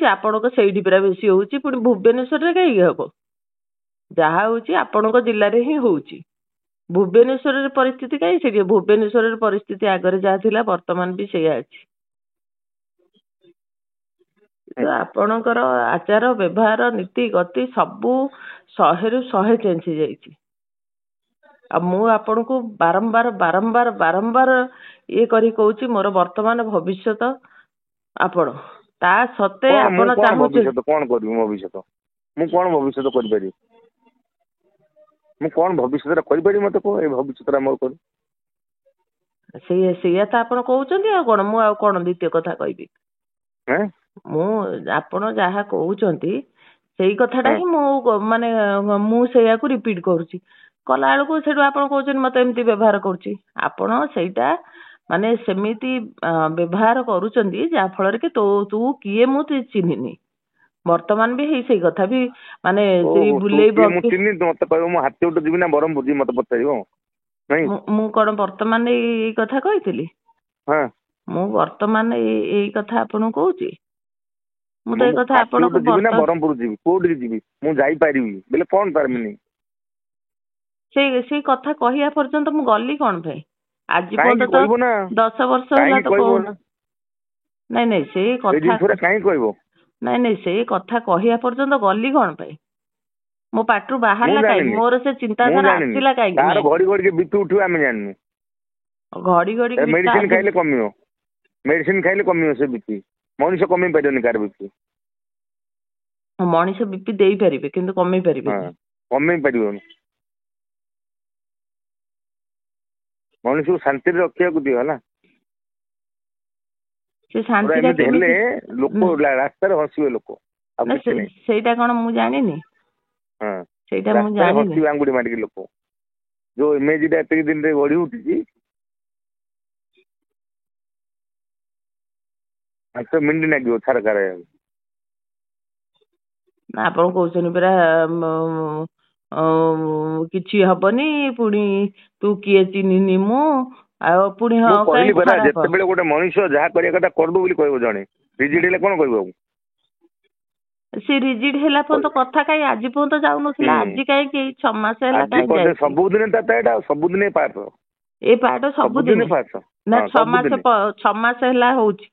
ଆପଣଙ୍କ ସେଇଠି ପୁରା ବେଶୀ ହଉଛି, ପୁଣି ଭୁବନେଶ୍ୱରରେ କାହିଁକି ହବ? ଯାହା ହଉଛି ଆପଣଙ୍କ ଜିଲ୍ଲାରେ ହିଁ ହଉଛି। ଭୁବନେଶ୍ୱରରେ ପରିସ୍ଥିତି କାହିଁ ସେଠି? ଭୁବନେଶ୍ୱରରେ ପରିସ୍ଥିତି ଆଗରେ ଯାହା ଥିଲା ବର୍ତ୍ତମାନ ବି ସେଇଆ ଅଛି। ତ ଆପଣଙ୍କର ଆଚାର ବ୍ୟବହାର ନୀତି ଗତି ସବୁ 100ରୁ 100 ଚେଞ୍ଜ ହେଇଯାଇଛି। ଆଉ ମୁଁ ଆପଣଙ୍କୁ ବାରମ୍ବାର ଇଏ କରି କହୁଛି ମୋର ବର୍ତ୍ତମାନ ଭବିଷ୍ୟତ ଆପଣ। ତା ସତ୍ତ୍ୱେ ଆପଣ ଚାହୁଁଛନ୍ତି କଣ କରିବି? ଭବିଷ୍ୟତ ମୁଁ କଣ ଭବିଷ୍ୟତ କରିପାରିବି? ମୁଁ କଣ ଭବିଷ୍ୟତରେ କରିପାରିବି? ମତେ କୁହ ଏଇ ଭବିଷ୍ୟତରେ ଆମର କରୁ। ସେଇଆ ତ ଆପଣ କହୁଛନ୍ତି। ଆଉ କଣ ମୁଁ ଆଉ କଣ ଦ୍ୱିତୀୟ କଥା କହିବି? ମୁଁ ଆପଣ ଯାହା କହୁଛନ୍ତି ସେଇ କଥାଟା ହିଁ ମୁଁ ସେଇଆକୁ ରିପିଟ କରୁଛି। କଲା ବେଳକୁ ସେଠୁ ଆପଣ କହୁଛନ୍ତି ମତେ ଏମିତି ବ୍ୟବହାର କରୁଛି। ଆପଣ ସେଇଟା ମାନେ ସେମିତି ବ୍ୟବହାର କରୁଛନ୍ତି ଯାହା ଫଳରେ କି ତୁ କିଏ ମୁଁ ଚିହ୍ନିନି। ବର୍ତ୍ତମାନ ବି ସେଇ କଥା ବି ମାନେ ସେଇ ବୁଲେଇ ମତେ କହିବ ମୁଁ ହାତୀ ଉଠ ଯିବି ନା ବ୍ରହ୍ମପୁର ଯିବି ମତେ ପଚାରିବ। ମୁଁ କଣ ବର୍ତ୍ତମାନ ଏଇ କଥା କହିଥିଲି? ମୁଁ ବର୍ତ୍ତମାନ ଏଇ କଥା ଆପଣଙ୍କୁ କହୁଛି। ମୁଁ ତ ଏଇ କଥା ଆପଣଙ୍କୁ ଯିବି ନା ବ୍ରହ୍ମପୁର ଯିବି, କୋଉଠିକି ଯିବି? ମୁଁ ଯାଇପାରିବି ବୋଲେ କଣ ପାରିବିନି? ସେଇ କଥା କହିବା ପର୍ଯ୍ୟନ୍ତ ମୁଁ ଗଲି କଣ ପାଇଁ? ଆଜି ପର୍ଯ୍ୟନ୍ତ 10 ବର୍ଷ ହେଲା ତ ନାଇଁ ସେଇ କଥା କାହିଁ କହିବ? ନାଇଁ ସେଇ କଥା କହିବା ପର୍ଯ୍ୟନ୍ତ ଗଲି କଣ ପାଇଁ? ମୋ ପାଟିରୁ ବାହାରିଲା କାହିଁକି? ମୋର ସେ ଚିନ୍ତାଧାରା ଆସିଲା କାହିଁକି? ଘଡ଼ି ବିପି ଉଠିବ ଆମେ ଜାଣିନୁ। ଘଡ଼ି ମେଡିସିନ ଖାଇଲେ କମିବ। ମେଡିସିନ ଖାଇଲେ କମିବ ସେ ବିପି। ମଣିଷ କମେଇ ପାରିବନି କାର ବିପି। ମଣିଷ ବିପି ଦେଇପାରିବେ କିନ୍ତୁ କମେଇ ପାରିବେନି। କମେଇ ପାରିବନି। ମଣିଷକୁ ଶାନ୍ତିରେ ରଖିବାକୁ ଦିଅ ହେଲା। ସେ ଶାନ୍ତିରେ ହେଲେ ଲୋକ ରାସ୍ତାରେ ହସିବେ ଲୋକ। ସେଇଟା କଣ ମୁଁ ଜାଣିନି? ସେଇଟା ମୁଁ ଜାଣିନି। ହସିବେ ଆଙ୍ଗୁଠି ମାରିକି ଲୋକ। ଯୋଉ ଇମେଜଟା ଏତିକି ଦିନରେ ଗଢି ଉଠିଛି 5 ମିନିଟ୍ ଲାଗିବ ଛାରକାର। ଆପଣ କହୁଛନ୍ତି ପରା କିଛି ହବନି, ପୁଣି ତୁ କିଏ ଚିହ୍ନିନି ମୁଁ, ଆଉ ପୁଣି ଯେତେବେଳେ ଗୋଟେ ମଣିଷ ଯାହା କରିବା କଥା କରିବୁ ବୋଲି କହିବ ଜଣେ, ରିଜିଡ୍ ହେଲେ କଣ କହିବ? ସେ ରିଜିଡ୍ ହେଲା ପର୍ଯ୍ୟନ୍ତ କଥା କାହିଁ ଆଜି ପର୍ଯ୍ୟନ୍ତ ଯାଉନଥିଲା? ଆଜି କାହିଁକି 6 ମାସ ହେଲା କାହିଁ? ସବୁଦିନେ ସବୁଦିନେ ପାଠ ଏଇ ପାଠ ସବୁଦିନେ ନା 6 ମାସ ହେଲା ହଉଛି।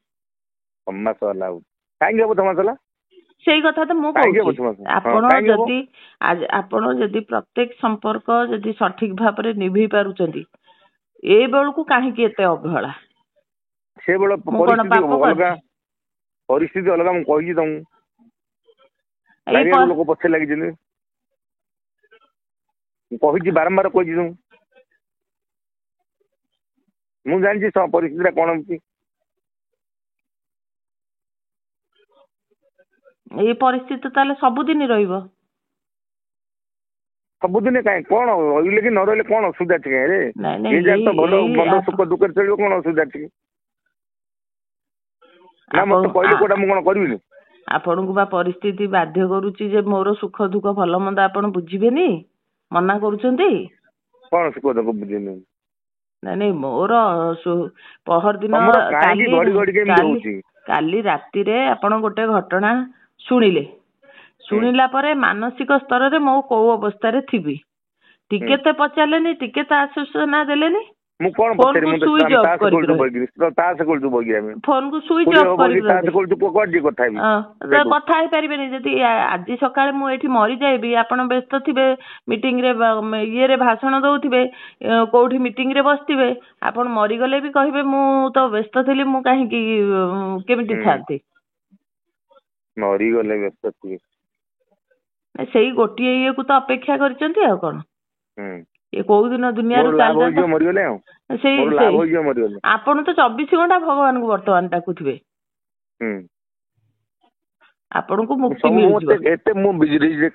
6 ମାସ ହେଲା ହଉଛି କାହିଁକି ହବ? 6 ମାସ ହେଲା ସେଇ କଥା ତ ମୁଁ କହୁଛି। ଆପଣ ଯଦି ପ୍ରତ୍ୟେକ ସମ୍ପର୍କ ଯଦି ସଠିକ ଭାବରେ ନିଭେଇ ପାରୁଛନ୍ତି, ଏ ବେଳକୁ କାହିଁକି ଏତେ ଅବହେଳା? ସେ ବେଳ ପରିସ୍ଥିତି ଅଲଗା। ମୁଁ କହିଛି ତମକୁ, ଲୋକ ପଛରେ ଲାଗିଛନ୍ତି। ମୁଁ କହିଛି, ବାରମ୍ବାର କହିଛି ତମକୁ। ମୁଁ ଜାଣିଛି ପରିସ୍ଥିତିଟା କଣ ହଉଛି। ଏଇ ପରିସ୍ଥିତି ତାହେଲେ ସବୁଦିନ ରହିବ? ସବୁଦିନେ କାହିଁ? କଣ ରହିଲେ କି ନ ରହିଲେ କଣ ଅସୁବିଧା ଅଛି? ଭଲ ମନ୍ଦ ସୁଖ ଦୁଃଖରେ ଚଳିବ, କଣ ଅସୁବିଧା ଅଛି? ନା ମତେ କହିଲେ କୋଉଟା ମୁଁ କଣ କରିବିନି? ଆପଣଙ୍କୁ ବା ପରିସ୍ଥିତି ବାଧ୍ୟ କରୁଛି ଯେ ମୋର ସୁଖ ଦୁଃଖ ଭଲ ମନ୍ଦ ଆପଣ ବୁଝିବେନି, ମନା କରୁଛନ୍ତି। କଣ ସୁଖ ଦୁଃଖ ବୁଝିବେନି? ନାଇଁ ମୋର ପହରଦିନ କାଲି ରାତିରେ ଆପଣ ଗୋଟେ ଘଟଣା ଶୁଣିଲା ପରେ ମାନସିକ ସ୍ତରରେ ମୁଁ କୋଉ ଅବସ୍ଥାରେ ଥିବି ଟିକେ ତ ପଚାରିଲେନି, ଟିକେ ତ ଆଶ୍ୱାସନା ଦେଲେନି। ମୁଁ କଣ ପଚାରିବି? ଫୋନକୁ ସୁଇଚ୍ ଅଫ୍ କରିକି କଥା ହେଇପାରିବେନି। ଯଦି ଆଜି ସକାଳେ ମୁଁ ଏଇଠି ମରିଯାଇବି, ଆପଣ ବ୍ୟସ୍ତ ଥିବେ ମିଟିଂରେ, ଇଏରେ ଭାଷଣ ଦଉଥିବେ, କୋଉଠି ମିଟିଂରେ ବସିଥିବେ, ଆପଣ ମରିଗଲେ ବି କହିବେ ମୁଁ ତ ବ୍ୟସ୍ତ ଥିଲି, ମୁଁ କାହିଁକି କେମିତି ଥାନ୍ତି? ମରିଗଲେ ବ୍ୟସ୍ତ ଥିବେ, ସେଇ ଗୋଟିଏ ଇଏକୁ ତ ଅପେକ୍ଷା କରିଛନ୍ତି। ଆଉ କଣ ଏ କୋଉ ଦିନ ଦୁନିଆରୁ ଆପଣ ତ 24 ଘଣ୍ଟା ଭଗବାନଙ୍କୁ ବର୍ତ୍ତମାନ ଡାକୁଥିବେ। ଆପଣଙ୍କୁ ମୁକ୍ତି ମିଳିଯିବ। ଏତେ ମୁଁ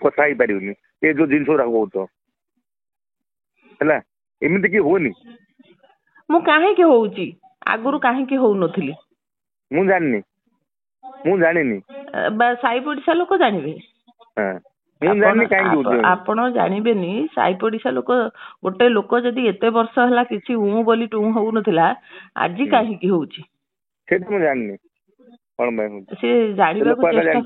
କଥା ହେଇପାରିବିନି ଏ ଯୋଉ ଜିନିଷ କହୁଛ ହେଲା। ଏମିତି କି ହୁଏନି? ମୁଁ କାହିଁକି ହଉଛି? ଆଗରୁ କାହିଁକି ହଉନଥିଲି? ମୁଁ ଜାଣିନି। ସାହି ପଡିଶା ଲୋକ ଜାଣିବେ। ଆପଣ ଜାଣିବେନି। ସାହି ପଡିଶା ଲୋକ, ଗୋଟେ ଲୋକ ଯଦି ଏତେ ବର୍ଷ ହେଲା କିଛି ବୋଲି ଟୁଁ ହଉନଥିଲା, ଆଜି କାହିଁକି ହଉଛି? ସେଟା ମୁଁ ଜାଣିନି। କଣ ପାଇଁ ହଉଛି ସେ ଜାଣିବାକୁ ଚେଷ୍ଟା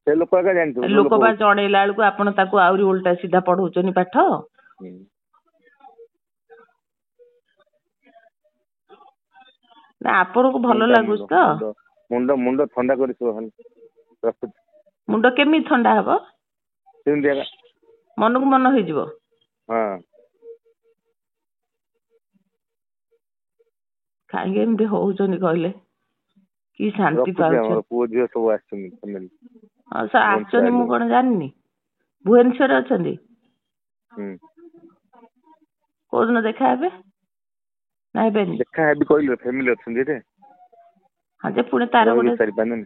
ସେ ଲୋକ ଏକା ଜାଣିଥିବ ଲୋକ ବା ଜଣେଇଲା ବେଳକୁ ଆପଣ ତାକୁ ଆହୁରି ଓଲଟା ସିଧା ପଢଉଛନ୍ତି ପାଠ। ନା ଆପଣଙ୍କୁ ଭଲ ଲାଗୁଛି ତ? ମୁଣ୍ଡ ଥଣ୍ଡା କରିଥିବ ରଖୁଛି। ମୁଣ୍ଡ କେମିତି ଥଣ୍ଡା ହବ? ମନକୁ ମନ ହେଇଯିବ। ହଁ କାହିଁକି ଏମିତି ହଉଛନ୍ତି କହିଲେ? କି ଶାନ୍ତି ପାଉଛନ୍ତି? ପୁଅ ଝିଅ ସବୁ ଆସିଛନ୍ତି। ଆସିଛନ୍ତି ମୁଁ କଣ ଜାଣିନି। ଭୁବନେଶ୍ୱରରେ ଅଛନ୍ତି? କୋଉଦିନ ଦେଖା ହେବେ? ନା ହେବେନି? ଦେଖା ହେବି କହିଲେ ଫ୍ୟାମିଲି ଅଛନ୍ତି ଏଠି। ହଁ ଯେ ପୁଣି ତାର ଗୋଟେ 4-5 ଦିନ